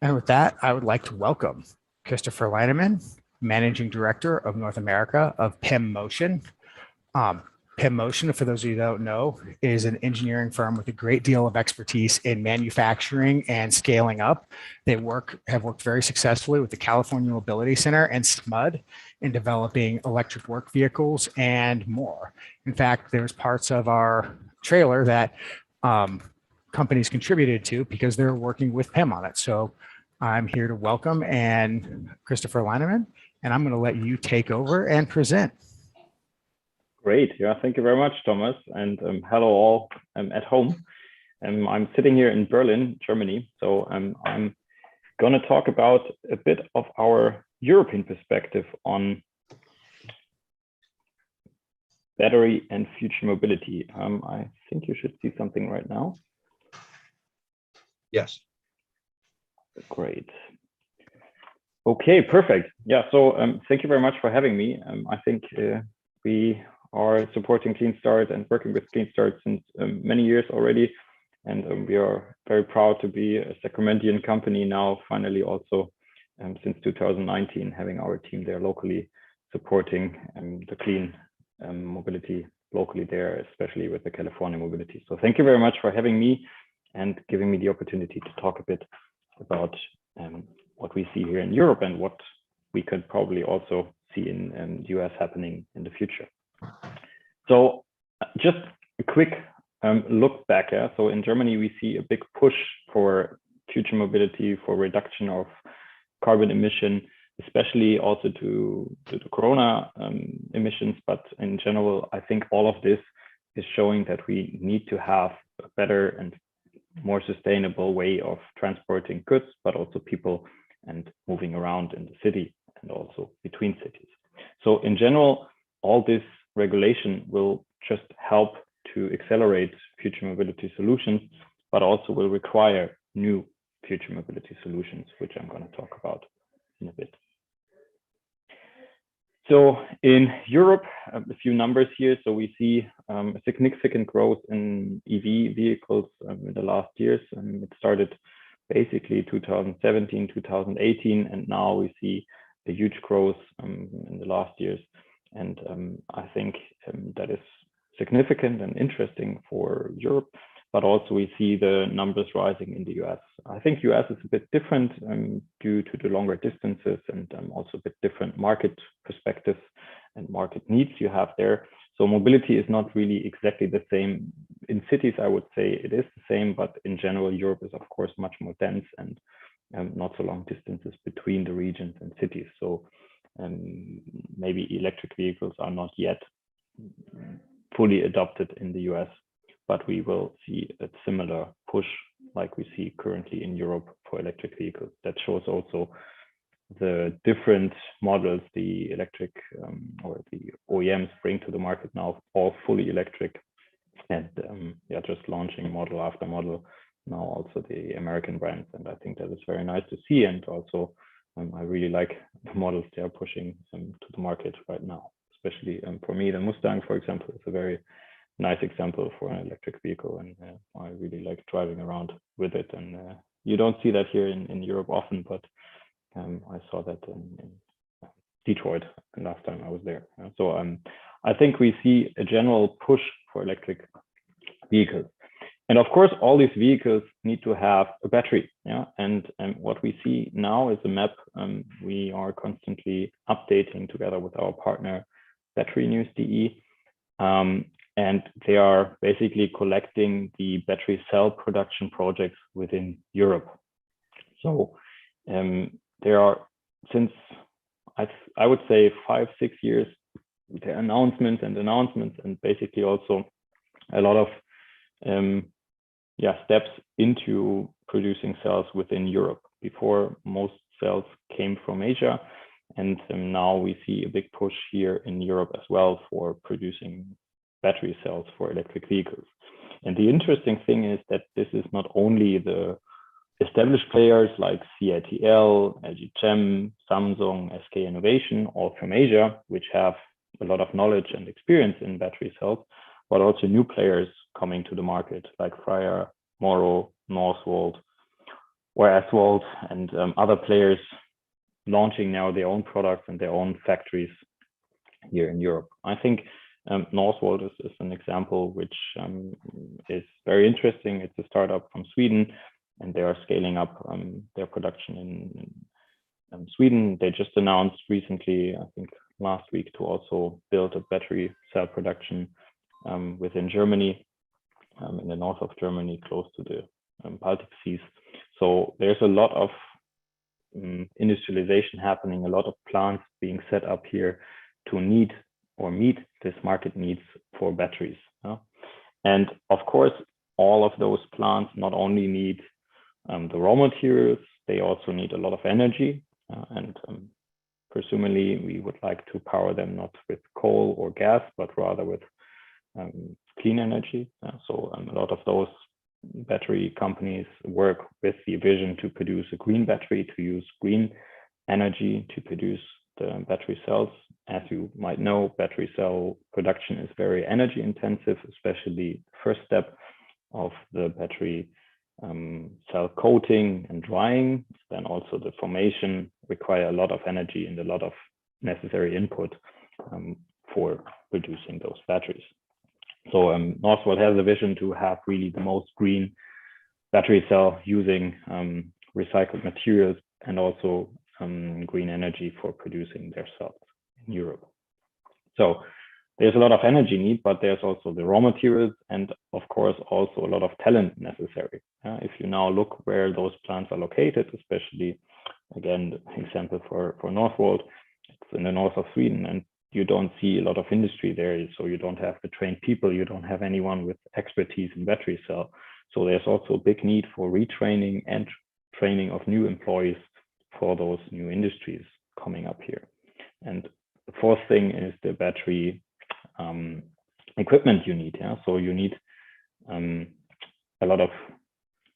And with that, I would like to welcome Christopher Lienemann, Managing Director of North America of PEM Motion. PEM Motion, for those of you that don't know, is an engineering firm with a great deal of expertise in manufacturing and scaling up. They have worked very successfully with the California Mobility Center and SMUD in developing electric work vehicles and more. In fact, there's parts of our trailer that companies contributed to because they're working with PEM on it. So I'm here to welcome Christopher Lienemann, and I'm going to let you take over and present. Great. Yeah, thank you very much, Thomas. And hello all at home. I'm sitting here in Berlin, Germany. So I'm going to talk about a bit of our European perspective on battery and future mobility. I think you should see something right now. Yes. Great. Okay, perfect. Yeah, so thank you very much for having me. I think we are supporting CleanStart and working with CleanStart since many years already. And we are very proud to be a Sacramento company now, finally also since 2019, having our team there locally supporting the clean mobility locally there, especially with the California mobility. So thank you very much for having me and giving me the opportunity to talk a bit about what we see here in Europe and what we could probably also see in the US happening in the future. So just a quick look back. So in Germany, we see a big push for future mobility, for reduction of carbon emission, especially also to the Corona emissions. But in general, I think all of this is showing that we need to have a better and more sustainable way of transporting goods, but also people and moving around in the city and also between cities. So in general, all this regulation will just help to accelerate future mobility solutions, but also will require new future mobility solutions, which I'm going to talk about in a bit. So in Europe, a few numbers here. So we see a significant growth in EV vehicles in the last years. It started basically 2017, 2018, and now we see a huge growth in the last years. And I think that is significant and interesting for Europe, but also we see the numbers rising in the US. I think US is a bit different due to the longer distances and also a bit different market perspectives and market needs you have there. So mobility is not really exactly the same. In cities, I would say it is the same, but in general, Europe is of course much more dense and not so long distances between the regions and cities. So maybe electric vehicles are not yet fully adopted in the US, but we will see a similar push like we see currently in Europe for electric vehicles. That shows also the different models the electric or the OEMs bring to the market now, all fully electric, and yeah, just launching model after model now, also the American brands. And I think that is very nice to see. And also I really like the models they are pushing to the market right now, especially for me, the Mustang, for example, is a very nice example for an electric vehicle. And I really like driving around with it. And you don't see that here in Europe often, but I saw that in Detroit last time I was there. So I think we see a general push for electric vehicles. And of course, all these vehicles need to have a battery. Yeah, and what we see now is a map we are constantly updating together with our partner, Battery News.de. And they are basically collecting the battery cell production projects within Europe. So there are, since I would say 5-6 years, the announcements and basically also a lot of steps into producing cells within Europe. Before, most cells came from Asia, and now we see a big push here in Europe as well for producing battery cells for electric vehicles. And the interesting thing is that this is not only the established players like CATL, LG Chem, Samsung, SK Innovation, all from Asia, which have a lot of knowledge and experience in battery cells, but also new players coming to the market like Freyr, Morrow, Northvolt, or Asphalt and other players launching now their own products and their own factories here in Europe. I think Northvolt is an example which is very interesting. It's a startup from Sweden, and they are scaling up their production in Sweden. They just announced recently, I think last week, to also build a battery cell production within Germany, in the north of Germany, close to the Baltic Seas. So there's a lot of industrialization happening, a lot of plants being set up here to meet this market needs for batteries. And of course, all of those plants not only need the raw materials, they also need a lot of energy. And presumably, we would like to power them not with coal or gas, but rather with clean energy. So a lot of those battery companies work with the vision to produce a green battery, to use green energy to produce the battery cells. As you might know, battery cell production is very energy intensive, especially the first step of the battery cell coating and drying. Then also the formation require a lot of energy and a lot of necessary input for producing those batteries. So Northvolt has a vision to have really the most green battery cell using recycled materials and also green energy for producing their cells in Europe. So there's a lot of energy need, but there's also the raw materials and of course also a lot of talent necessary. If you now look where those plants are located, especially again, the example for Northvolt, it's in the north of Sweden, and you don't see a lot of industry there. So you don't have the trained people, you don't have anyone with expertise in battery cell. So there's also a big need for retraining and training of new employees for those new industries coming up here. And the fourth thing is the battery equipment you need. So you need a lot of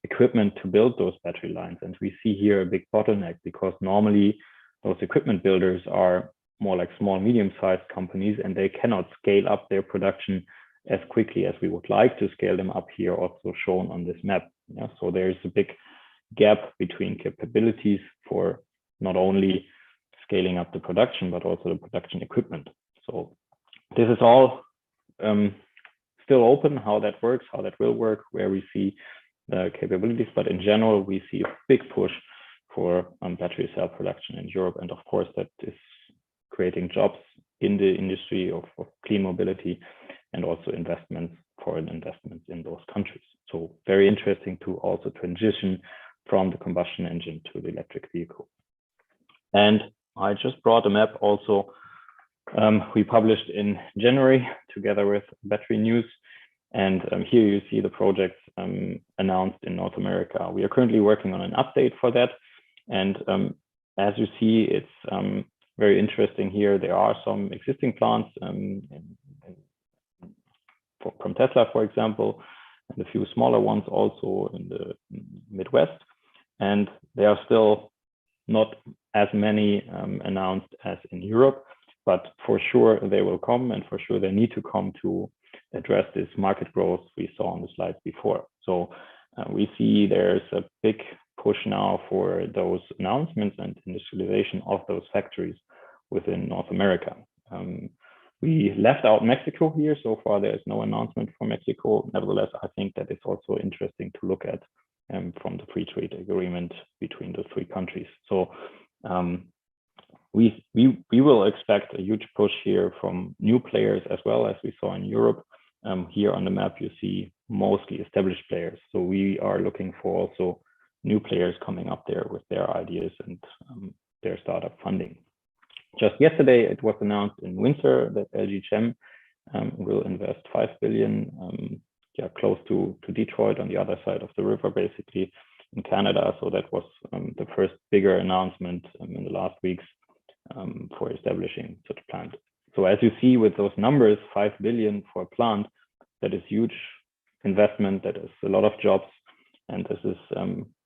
equipment to build those battery lines. And we see here a big bottleneck because normally those equipment builders are more like small, medium-sized companies, and they cannot scale up their production as quickly as we would like to scale them up here, also shown on this map. So there is a big gap between capabilities for not only scaling up the production, but also the production equipment. So this is all still open, how that works, how that will work, where we see the capabilities. But in general, we see a big push for battery cell production in Europe. And of course, that is creating jobs in the industry of clean mobility and also foreign investments in those countries. So very interesting to also transition from the combustion engine to the electric vehicle. And I just brought a map also we published in January together with Battery News. And here you see the projects announced in North America. We are currently working on an update for that. And as you see, it's very interesting here. There are some existing plants from Tesla, for example, and a few smaller ones also in the Midwest. And there are still not as many announced as in Europe, but for sure they will come, and for sure they need to come to address this market growth we saw on the slides before. So we see there's a big push now for those announcements and industrialization of those factories within North America. We left out Mexico here. So far, there is no announcement for Mexico. Nevertheless, I think that it's also interesting to look at from the free trade agreement between the three countries. So we will expect a huge push here from new players as well as we saw in Europe. Here on the map, you see mostly established players. So we are looking for also new players coming up there with their ideas and their startup funding. Just yesterday, it was announced in Windsor that LG Chem will invest 5 billion, close to Detroit on the other side of the river, basically in Canada. So that was the first bigger announcement in the last weeks for establishing such a plant. So as you see with those numbers, 5 billion for a plant, that is huge investment, that is a lot of jobs, and this is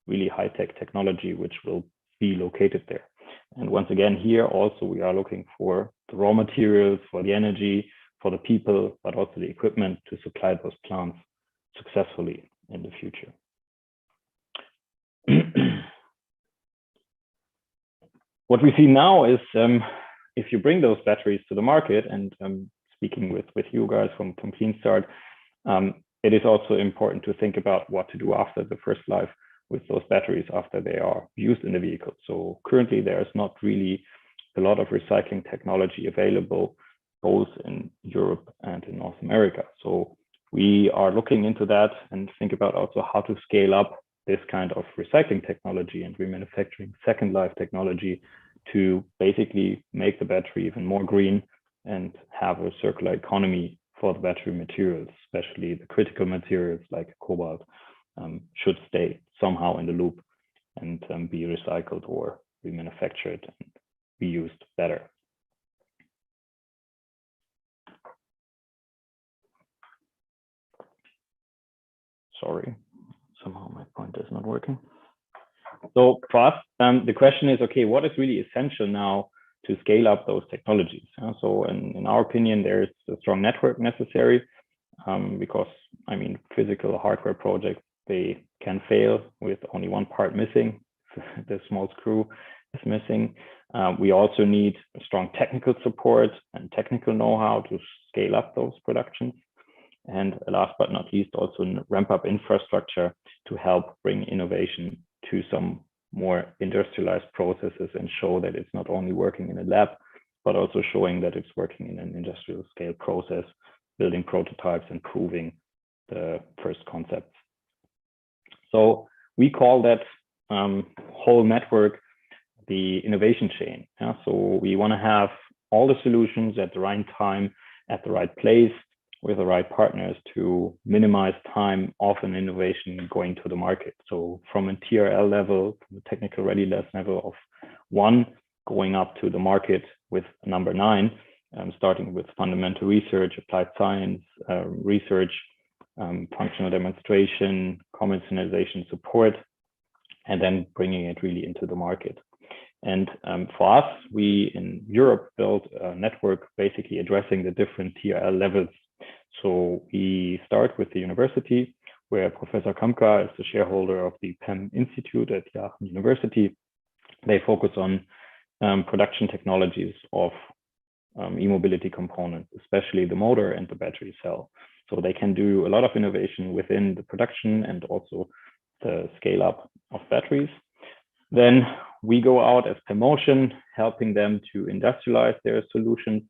really high-tech technology which will be located there. And once again, here also we are looking for the raw materials, for the energy, for the people, but also the equipment to supply those plants successfully in the future. what we see now is if you bring those batteries to the market, and speaking with you guys from CleanStart, it is also important to think about what to do after the first life with those batteries after they are used in the vehicle. So currently there is not really a lot of recycling technology available, both in Europe and in North America. So we are looking into that and think about also how to scale up this kind of recycling technology and remanufacturing second life technology to basically make the battery even more green and have a circular economy for the battery materials, especially the critical materials like cobalt, should stay somehow in the loop and be recycled or remanufactured and be used better. Sorry, somehow my pointer is not working. So for us, the question is, okay, what is really essential now to scale up those technologies? So in our opinion, there is a strong network necessary because, I mean, physical hardware projects, they can fail with only one part missing. The small screw is missing. We also need strong technical support and technical know-how to scale up those productions. And last but not least, also ramp up infrastructure to help bring innovation to some more industrialized processes and show that it's not only working in a lab, but also showing that it's working in an industrial scale process, building prototypes and proving the first concepts. So we call that whole network the innovation chain. So we want to have all the solutions at the right time, at the right place, with the right partners to minimize time of an innovation going to the market. So from a TRL level, from a technical readiness level of 1, going up to the market with number 9, starting with fundamental research, applied science, research, functional demonstration, commercialization support, and then bringing it really into the market. And for us, we in Europe built a network basically addressing the different TRL levels. So we start with the university, where Professor Kamka is the shareholder of the PEM Institute at the Aachen University. They focus on production technologies of e-mobility components, especially the motor and the battery cell. So they can do a lot of innovation within the production and also the scale up of batteries. Then we go out as PEM Motion, helping them to industrialize their solutions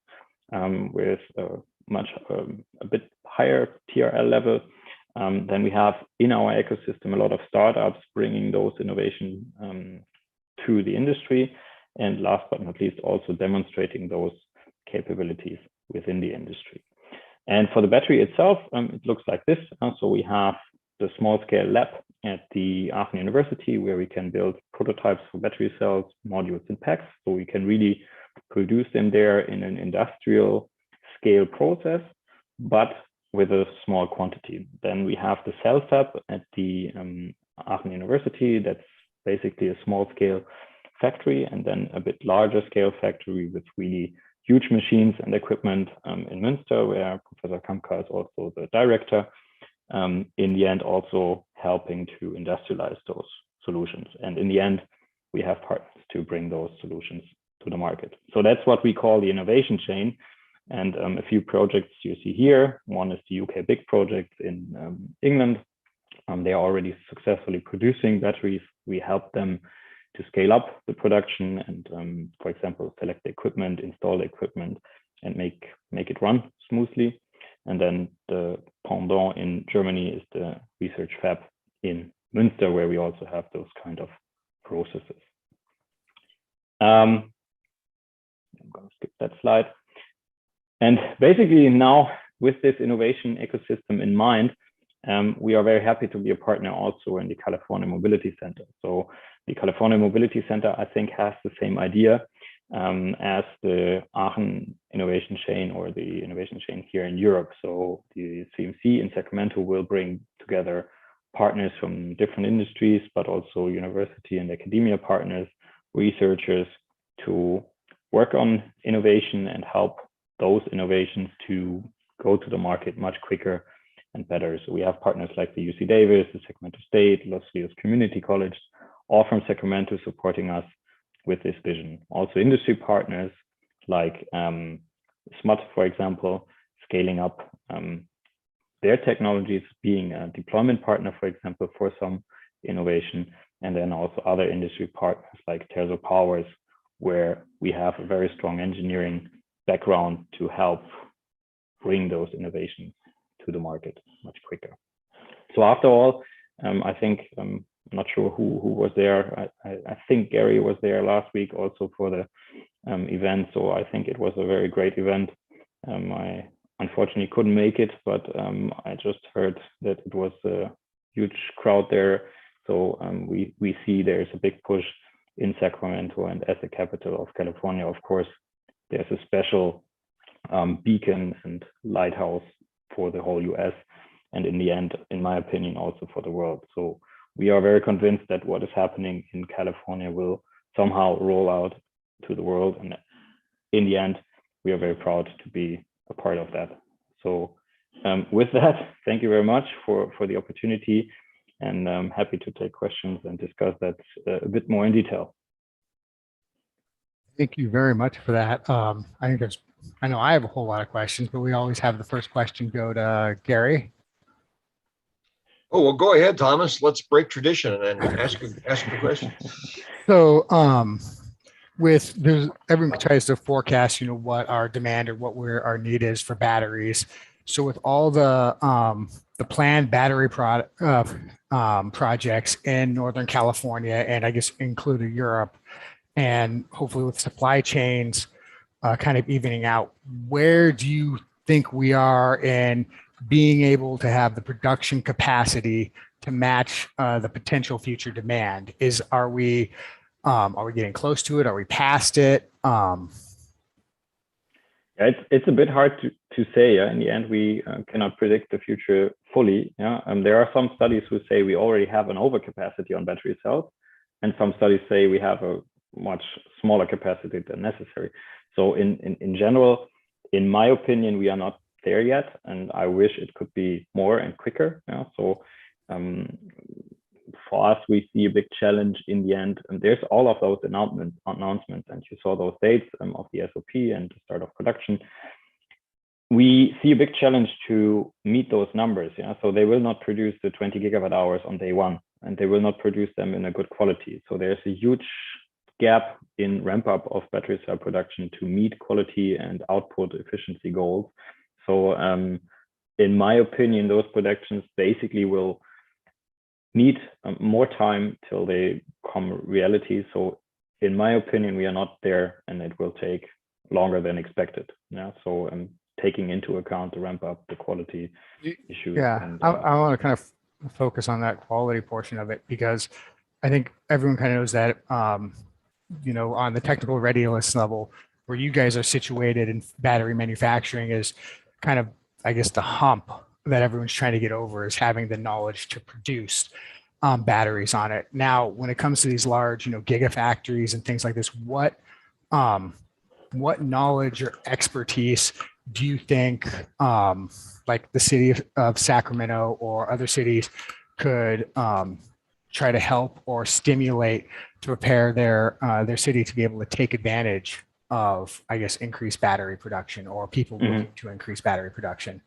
with a bit higher TRL level. Then we have in our ecosystem a lot of startups bringing those innovations to the industry, and last but not least also demonstrating those capabilities within the industry. And for the battery itself, it looks like this. So we have the Smallscale lab at the Aachen University, where we can build prototypes for battery cells, modules, and packs. So we can really produce them there in an industrial scale process, but with a small quantity. Then we have the cell fab at the Aachen University. That's basically a small scale factory, and then a bit larger scale factory with really huge machines and equipment in Münster, where Professor Kamka is also the director. In the end, also helping to industrialize those solutions. And in the end, we have partners to bring those solutions to the market. So that's what we call the innovation chain. And a few projects you see here. One is the UK big project in England. They are already successfully producing batteries. We help them to scale up the production and, for example, select the equipment, install the equipment, and make it run smoothly. And then the pendant in Germany is the research fab in Münster, where we also have those kind of processes. I'm going to skip that slide. And basically now, with this innovation ecosystem in mind, we are very happy to be a partner also in the California Mobility Center. So the California Mobility Center, I think, has the same idea as the Aachen innovation chain or the innovation chain here in Europe. So the CMC in Sacramento will bring together partners from different industries, but also university and academia partners, researchers, to work on innovation and help those innovations to go to the market much quicker and better. So we have partners like the UC Davis, the Sacramento State, Los Rios Community College, all from Sacramento supporting us with this vision. Also industry partners like SMUT, for example, scaling up their technologies, being a deployment partner, for example, for some innovation, and then also other industry partners like Terzo Powers, where we have a very strong engineering background to help bring those innovations to the market much quicker. So after all, I think I'm not sure who was there. I think Gary was there last week also for the event. So I think it was a very great event. I unfortunately couldn't make it, but I just heard that it was a huge crowd there. So we see there's a big push in Sacramento, and as the capital of California, of course, there's a special beacon and lighthouse for the whole US, and in the end, in my opinion, also for the world. So we are very convinced that what is happening in California will somehow roll out to the world, and in the end, we are very proud to be a part of that. So with that, thank you very much for the opportunity, and I'm happy to take questions and discuss that a bit more in detail. Thank you very much for that. I know I have a whole lot of questions, but we always have the first question go to Gary. Oh, well, go ahead, Thomas. Let's break tradition and ask the question. So everyone tries to forecast, what our demand or what our need is for batteries. So with all the planned battery projects in Northern California, and I guess including Europe, and hopefully with supply chains kind of evening out, where do you think we are in being able to have the production capacity to match the potential future demand? Are we getting close to it? Are we past it? It's a bit hard to say. In the end, we cannot predict the future fully. There are some studies who say we already have an overcapacity on battery cells, and some studies say we have a much smaller capacity than necessary. So in general, in my opinion, we are not there yet, and I wish it could be more and quicker. So for us, we see a big challenge in the end, and there's all of those announcements, and you saw those dates of the SOP and the start of production. We see a big challenge to meet those numbers. So they will not produce the 20 gigawatt hours on day one, and they will not produce them in a good quality. So there's a huge gap in ramp up of battery cell production to meet quality and output efficiency goals. So in my opinion, those productions basically will need more time till they become reality. So in my opinion, we are not there, and it will take longer than expected. So taking into account the ramp up, the quality issues. Yeah, I want to kind of focus on that quality portion of it, because I think everyone kind of knows that, on the technical readiness level, where you guys are situated in battery manufacturing is kind of, I guess, the hump that everyone's trying to get over, is having the knowledge to produce batteries on it. Now, when it comes to these large, gigafactories and things like this, what knowledge or expertise do you think, like the city of Sacramento or other cities, could try to help or stimulate to prepare their city to be able to take advantage of, I guess, increased battery production, or people looking to increase battery production?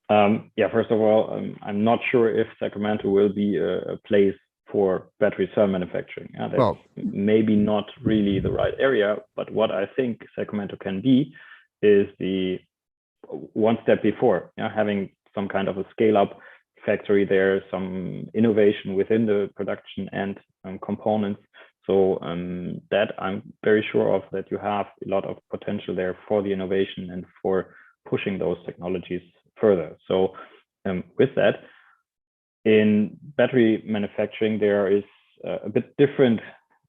First of all, I'm not sure if Sacramento will be a place for battery cell manufacturing. That's maybe not really the right area, but what I think Sacramento can be is the one step before, having some kind of a scale-up factory there, some innovation within the production and components. So that I'm very sure of, that you have a lot of potential there for the innovation and for pushing those technologies further. So with that, in battery manufacturing, there is a bit different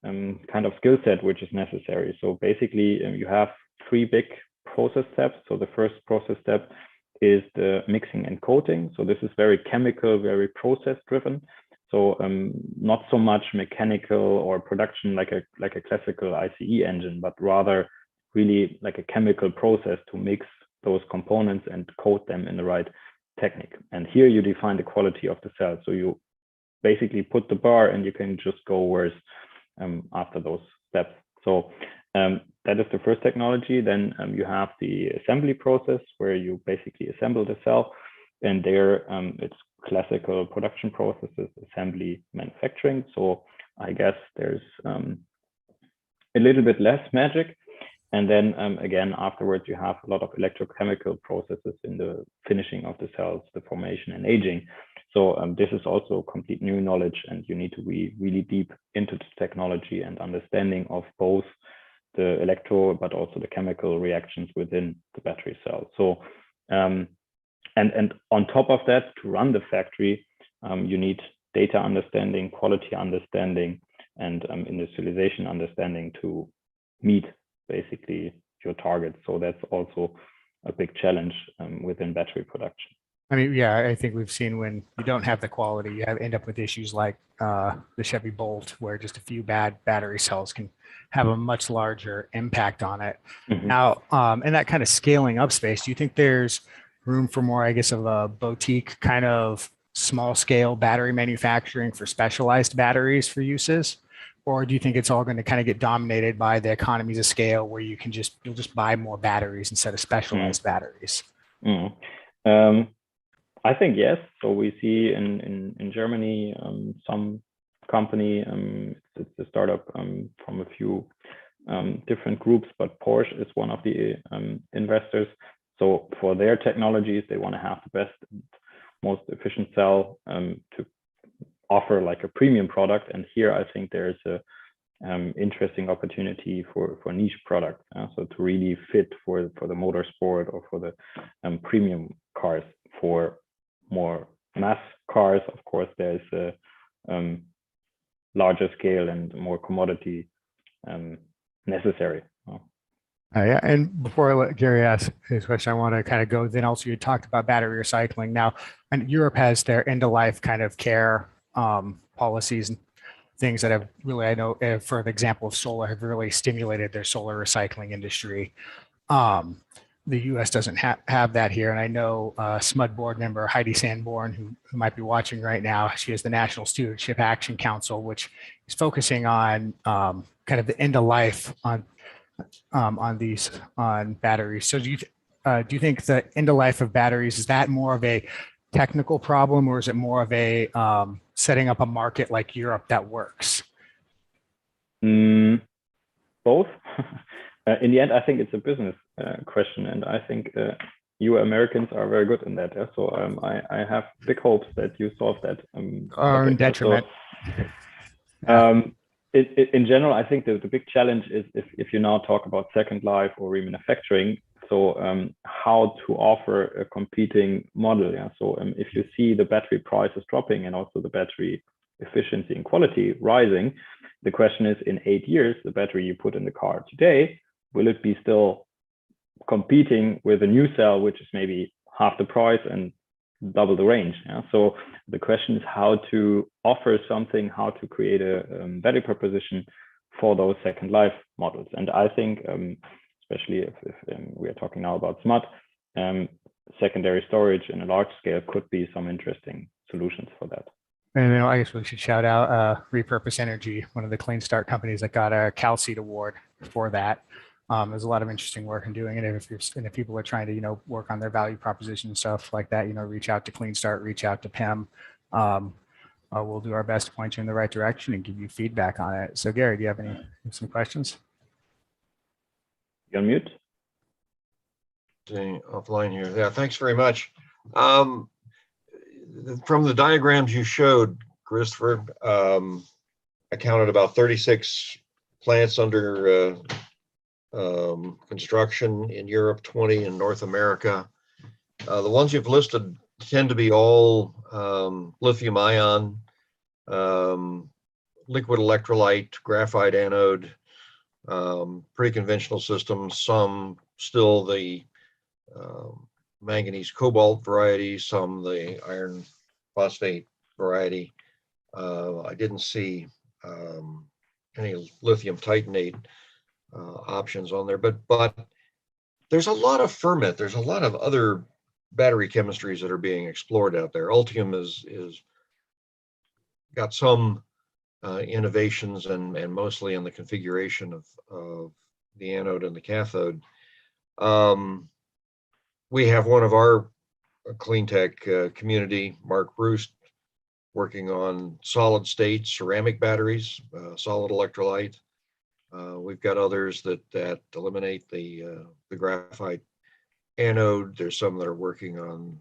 kind of skill set which is necessary. So basically, you have three big process steps. So the first process step is the mixing and coating. So this is very chemical, very process driven. So not so much mechanical or production like a classical ICE engine, but rather really like a chemical process to mix those components and coat them in the right technique. And here you define the quality of the cell. So you basically put the bar and you can just go where after those steps. So that is the first technology. Then you have the assembly process where you basically assemble the cell, and there it's classical production processes, assembly, manufacturing. So I guess there's a little bit less magic. And then again, afterwards, you have a lot of electrochemical processes in the finishing of the cells, the formation and aging. So this is also complete new knowledge, and you need to be really deep into the technology and understanding of both the electro, but also the chemical reactions within the battery cell. So, and on top of that, to run the factory, you need data understanding, quality understanding, and industrialization understanding to meet basically your targets. So that's also a big challenge within battery production. I mean, yeah, I think we've seen when you don't have the quality, you end up with issues like the Chevy Bolt, where just a few bad battery cells can have a much larger impact on it. Mm-hmm. Now, in that kind of scaling up space, do you think there's room for more, I guess, of a boutique kind of small scale battery manufacturing for specialized batteries for uses? Or do you think it's all going to kind of get dominated by the economies of scale where you'll just buy more batteries instead of specialized batteries? I think yes. So we see in Germany some company, it's a startup from a few different groups, but Porsche is one of the investors. So for their technologies, they want to have the best and most efficient cell to offer like a premium product. And here I think there's a interesting opportunity for niche products. So to really fit for the motorsport or for the premium cars. For more mass cars, of course, there's a larger scale and more commodity necessary. Yeah, and before I let Gary ask his question, I want to kind of go. Then also, you talked about battery recycling. Now, and Europe has their end of life kind of care policies and things that have really, I know, for the example of solar, have really stimulated their solar recycling industry. The U.S. doesn't have that here, and I know SMUD board member Heidi Sanborn, who might be watching right now. She is the National Stewardship Action Council, which is focusing on kind of the end of life on batteries. So do you think the end of life of batteries, is that more of a technical problem, or is it more of a setting up a market like Europe that works? Both. In the end, I think it's a business question, and I think you Americans are very good in that. So I have big hopes that you solve that. Or in detriment. So, in general, I think the big challenge is if you now talk about second life or remanufacturing, so how to offer a competing model. Yeah. So if you see the battery prices dropping and also the battery efficiency and quality rising, the question is, in 8 years, the battery you put in the car today, will it be still competing with a new cell, which is maybe half the price and double the range? Yeah? So the question is how to offer something, how to create a value proposition for those second life models. And I think, especially if we are talking now about smart, secondary storage in a large scale could be some interesting solutions for that. And then I guess we should shout out Repurpose Energy, one of the CleanStart companies that got a CalSeed award for that. There's a lot of interesting work in doing it. And if people are trying to, work on their value proposition and stuff like that, reach out to CleanStart, reach out to PEM. We'll do our best to point you in the right direction and give you feedback on it. So Gary, do you have some questions? You're on mute. Staying offline here. Yeah, thanks very much. From the diagrams you showed, Christopher, I counted about 36 plants under construction in Europe, 20 in North America. The ones you've listed tend to be all lithium ion, liquid electrolyte, graphite anode, pretty conventional systems, some still the manganese cobalt variety, some the iron phosphate variety. I didn't see any lithium titanate options on there, but there's a lot of ferment. There's a lot of other battery chemistries that are being explored out there. Ultium is got some innovations and mostly in the configuration of the anode and the cathode. We have one of our clean tech community, Mark Roost, working on solid state ceramic batteries, solid electrolyte. We've got others that eliminate the graphite anode. There's some that are working on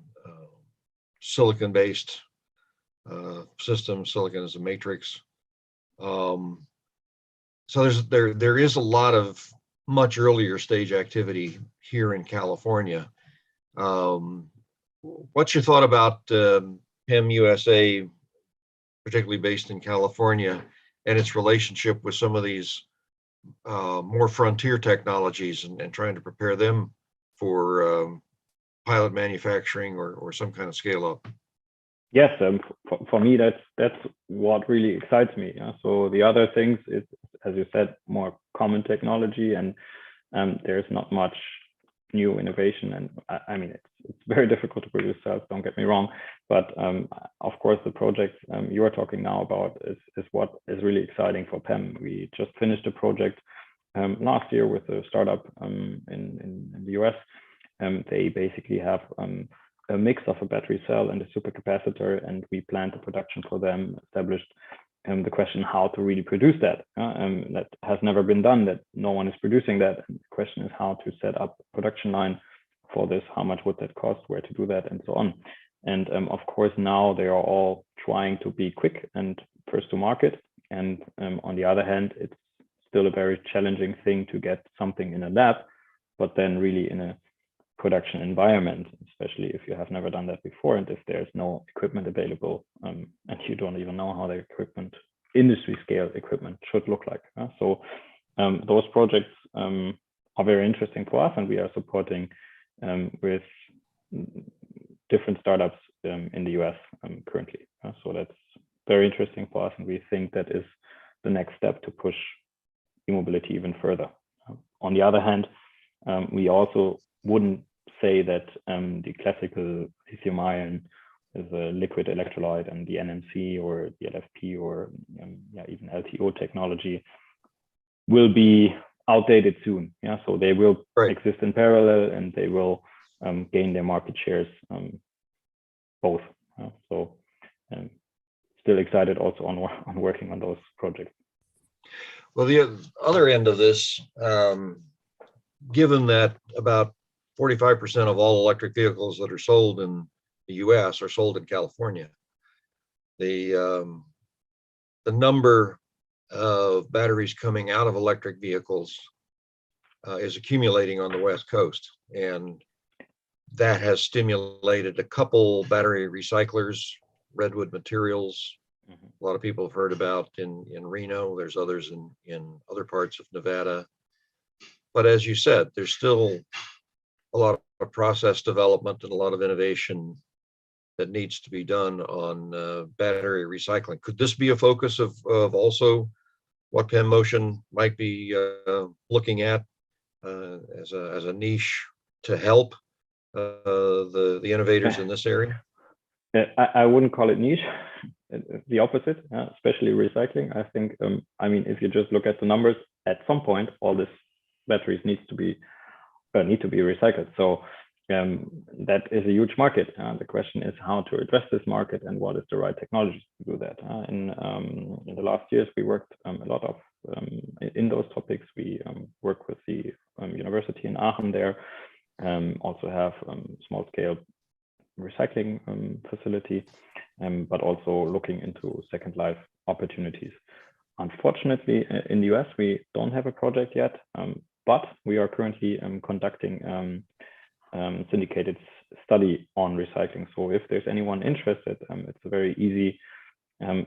silicon-based systems. Silicon is a matrix. So there is a lot of much earlier stage activity here in California. What's your thought about PEM USA, particularly based in California, and its relationship with some of these more frontier technologies and trying to prepare them for pilot manufacturing or some kind of scale up? Yes, for me, that's what really excites me. Yeah? So the other things is, as you said, more common technology, and there's not much new innovation. And I mean, it's very difficult to produce cells, don't get me wrong. But of course, the projects you are talking now about is what is really exciting for PEM. We just finished a project last year with a startup in the US. They basically have a mix of a battery cell and a supercapacitor, and we planned the production for them, established the question how to really produce that. That has never been done, that no one is producing that. And the question is how to set up a production line for this, how much would that cost, where to do that, and so on. And of course, now they are all trying to be quick and first to market. And on the other hand, it's still a very challenging thing to get something in a lab, but then really in a production environment, especially if you have never done that before and if there's no equipment available, and you don't even know how the equipment, industry scale equipment, should look like. So those projects are very interesting for us, and we are supporting with different startups in the US currently. So that's very interesting for us, and we think that is the next step to push e-mobility even further. On the other hand, we also wouldn't say that the classical lithium ion is a liquid electrolyte and the NMC or the LFP or even LTO technology will be outdated soon. Yeah, so they will exist in parallel, and they will gain their market shares both. So still excited also on working on those projects. Well, the other end of this, given that about 45% of all electric vehicles that are sold in the US are sold in California, the number of batteries coming out of electric vehicles is accumulating on the West Coast. And that has stimulated a couple battery recyclers, Redwood Materials. A lot of people have heard about in Reno. There's others in other parts of Nevada. But as you said, there's still a lot of process development and a lot of innovation that needs to be done on battery recycling. Could this be a focus of also what PEM Motion might be looking at as a niche to help the innovators in this area? I wouldn't call it niche. The opposite, especially recycling. I think, I mean, if you just look at the numbers, at some point, all these batteries need to be recycled. So that is a huge market. The question is how to address this market and what is the right technology to do that. In the last years, we worked a lot of in those topics. We work with the university in Aachen there. Also have small scale recycling facility, but also looking into second life opportunities. Unfortunately, in the US, we don't have a project yet, but we are currently conducting syndicated study on recycling. So if there's anyone interested, it's a very easy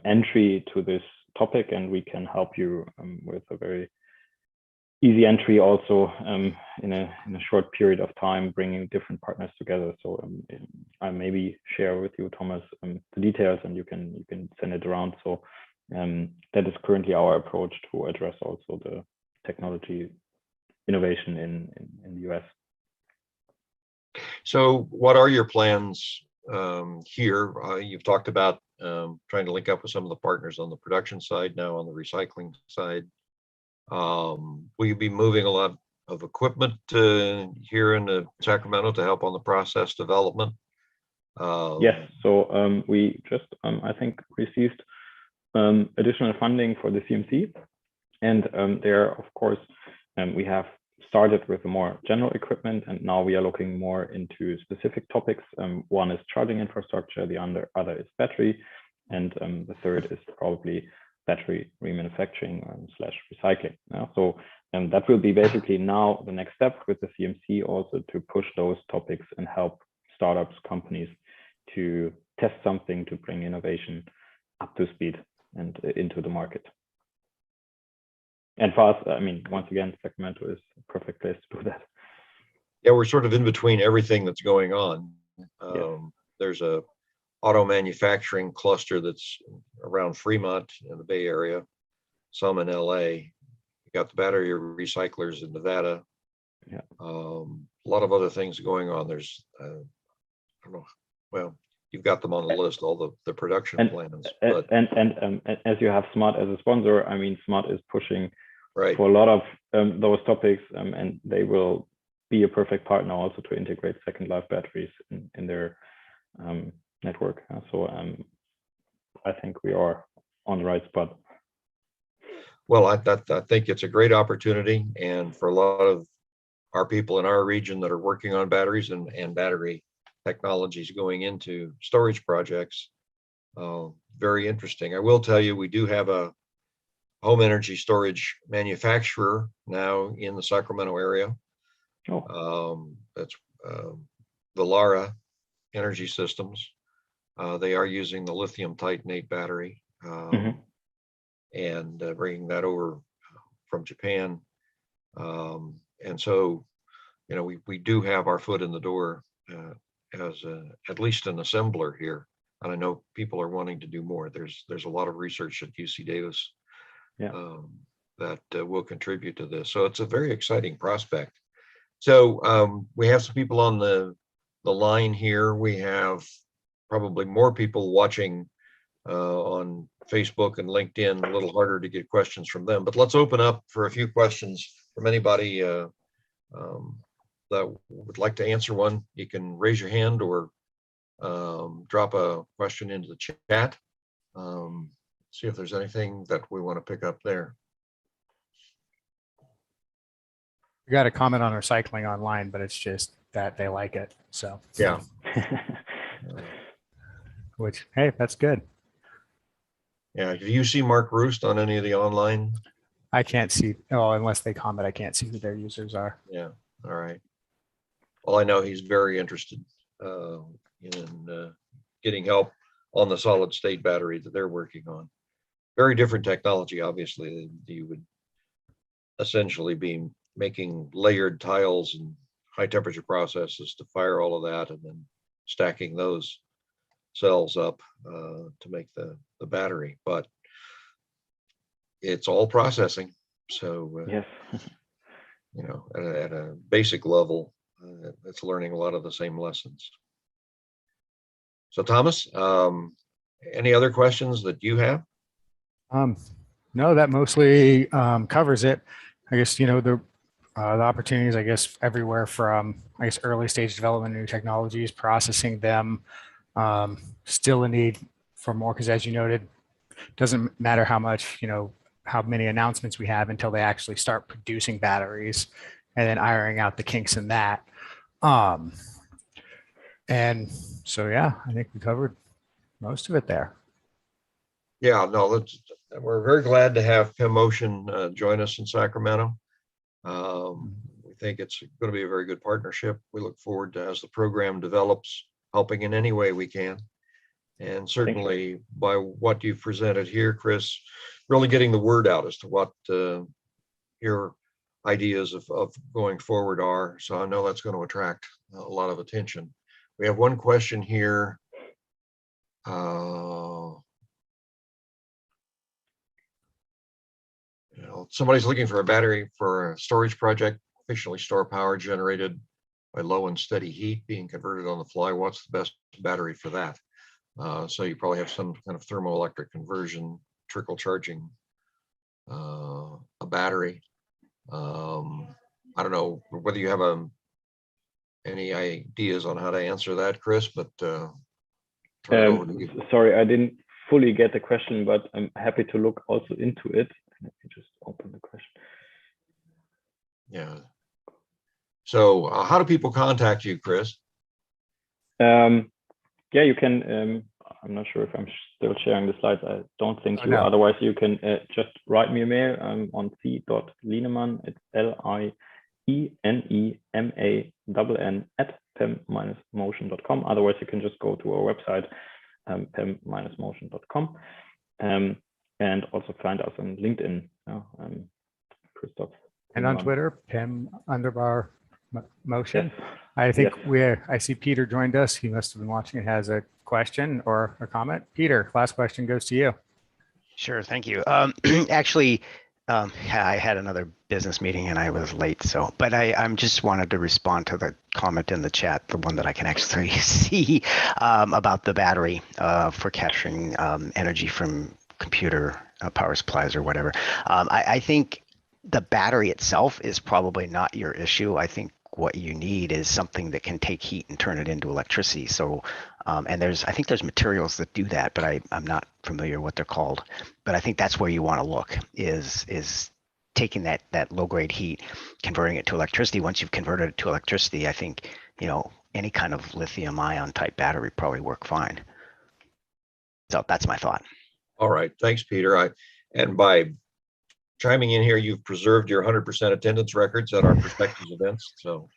entry to this topic, and we can help you with a very easy entry also in a short period of time, bringing different partners together. So I maybe share with you, Thomas, the details, and you can send it around. So that is currently our approach to address also the technology innovation in the US. So what are your plans here? You've talked about trying to link up with some of the partners on the production side, now on the recycling side. Will you be moving a lot of equipment here in Sacramento to help on the process development? Yes, so we just, I think, received additional funding for the CMC. And there, of course, we have started with more general equipment, and now we are looking more into specific topics. One is charging infrastructure, the other is battery, and the third is probably battery remanufacturing / recycling. So that will be basically now the next step with the CMC, also to push those topics and help startups, companies to test something, to bring innovation up to speed and into the market. And for us, I mean, once again, Sacramento is a perfect place to do that. Yeah, we're sort of in between everything that's going on. Yes. There's a auto manufacturing cluster that's around Fremont in the Bay Area, some in LA. You got the battery recyclers in Nevada. Yeah. A lot of other things going on. There's, I don't know, well, you've got them on the list, all the production plans. But and as you have Smart as a sponsor, I mean, Smart is pushing right for a lot of those topics, and they will be a perfect partner also to integrate second life batteries in their network. So I think we are on the right spot. Well, I think it's a great opportunity, and for a lot of our people in our region that are working on batteries and battery technologies going into storage projects, very interesting. I will tell you, we do have a home energy storage manufacturer now in the Sacramento area. That's Velara Energy Systems. They are using the lithium titanate battery and bringing that over from Japan. And so, you know, we do have our foot in the door as at least an assembler here. And I know people are wanting to do more. There's a lot of research at UC Davis that will contribute to this. So it's a very exciting prospect. So we have some people on the line here. We have probably more people watching on Facebook and LinkedIn. A little harder to get questions from them, but let's open up for a few questions from anybody that would like to answer one. You can raise your hand or drop a question into the chat. See if there's anything that we want to pick up there. We got a comment on recycling online, but it's just that they like it. So yeah. Which, hey, that's good. Yeah. Do you see Mark Roost on any of the online? I can't see. Oh, unless they comment, I can't see who their users are. Yeah. All right. Well, I know he's very interested in getting help on the solid state battery that they're working on. Very different technology, obviously. You would essentially be making layered tiles and high temperature processes to fire all of that, and then stacking those cells up to make the battery. But it's all processing. So, yes. you know, at a basic level, it's learning a lot of the same lessons. So Thomas, any other questions that you have? No, that mostly covers it. I guess, you know, the opportunities, I guess, everywhere from, I guess, early stage development of new technologies, processing them, still a need for more, because as you noted, doesn't matter how much, you know, how many announcements we have until they actually start producing batteries, and then ironing out the kinks in that. And so, yeah, I think we covered most of it there. Yeah, no, we're very glad to have PEM Motion join us in Sacramento. We think it's going to be a very good partnership. We look forward to, as the program develops, helping in any way we can. And certainly by what you've presented here, Chris, really getting the word out as to what your ideas of going forward are. So I know that's going to attract a lot of attention. We have one question here. You know, somebody's looking for a battery for a storage project, efficiently store power generated by low and steady heat being converted on the fly. What's the best battery for that? So you probably have some kind of thermoelectric conversion, trickle charging, a battery. I don't know whether you have any ideas on how to answer that, Chris, but turn it over to you. Sorry, I didn't fully get the question, but I'm happy to look also into it. Let me just open the question. Yeah. So how do people contact you, Chris? Yeah, you can. I'm not sure if I'm still sharing the slides. I don't think you. No. Otherwise, you can just write me a mail on c.lienemann. It's Lienemann at PEM-motion.com. Otherwise, you can just go to our website, PEM-motion.com, and also find us on LinkedIn. Christoph. And on Twitter, PEM_motion. Yes. I think Yes. I see Peter joined us. He must have been watching. It has a question or a comment. Peter, last question goes to you. Sure, thank you. Actually, I had another business meeting and I was late, but I'm just wanted to respond to the comment in the chat, the one that I can actually see about the battery for capturing energy from computer power supplies or whatever. I think the battery itself is probably not your issue. I think what you need is something that can take heat and turn it into electricity. So, and I think there's materials that do that, but I'm not familiar what they're called. But I think that's where you want to look is taking that low grade heat, converting it to electricity. Once you've converted it to electricity, I think, any kind of lithium ion type battery probably work fine. So that's my thought. All right. Thanks, Peter. And by chiming in here, you've preserved your 100% attendance records at our Perspectives events. So,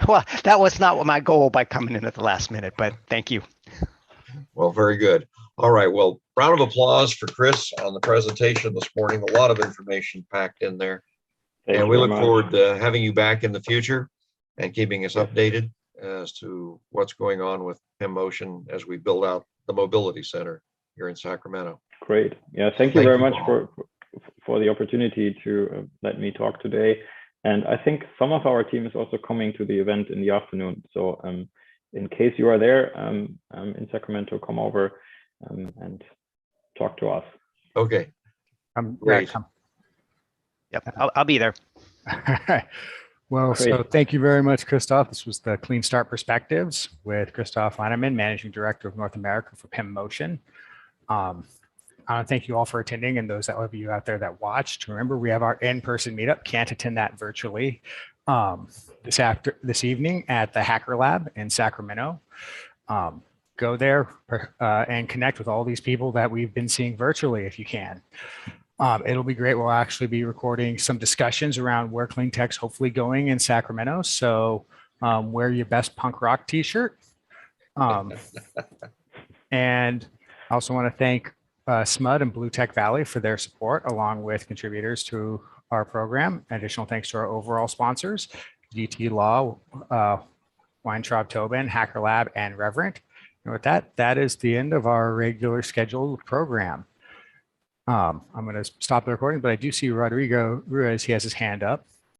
well, that was not my goal by coming in at the last minute, but thank you. well, very good. All right. Well, round of applause for Chris on the presentation this morning. A lot of information packed in there. And we look forward to having you back in the future and keeping us updated as to what's going on with PEM Motion as we build out the mobility center here in Sacramento. Great. Yeah, thank you very much for the opportunity to let me talk today. And I think some of our team is also coming to the event in the afternoon. So in case you are there in Sacramento, come over and talk to us. Okay. Great. Yep, I'll be there. Well, Great. so thank you very much, Christoph. This was the CleanStart Perspectives with Christoph Lienemann, Managing Director of North America for PEM Motion. I want to thank you all for attending, and those of you out there that watched. Remember, we have our in-person meetup. Can't attend that virtually this evening at the Hacker Lab in Sacramento. Go there and connect with all these people that we've been seeing virtually if you can. It'll be great. We'll actually be recording some discussions around where clean tech's hopefully going in Sacramento. So wear your best punk rock t-shirt. And I also want to thank SMUD and Blue Tech Valley for their support, along with contributors to our program. Additional thanks to our overall sponsors, DT Law, Weintraub Tobin, Hacker Lab, and Reverent. And with that, that is the end of our regular scheduled program. I'm going to stop the recording, but I do see Rodrigo Ruiz. He has his hand up.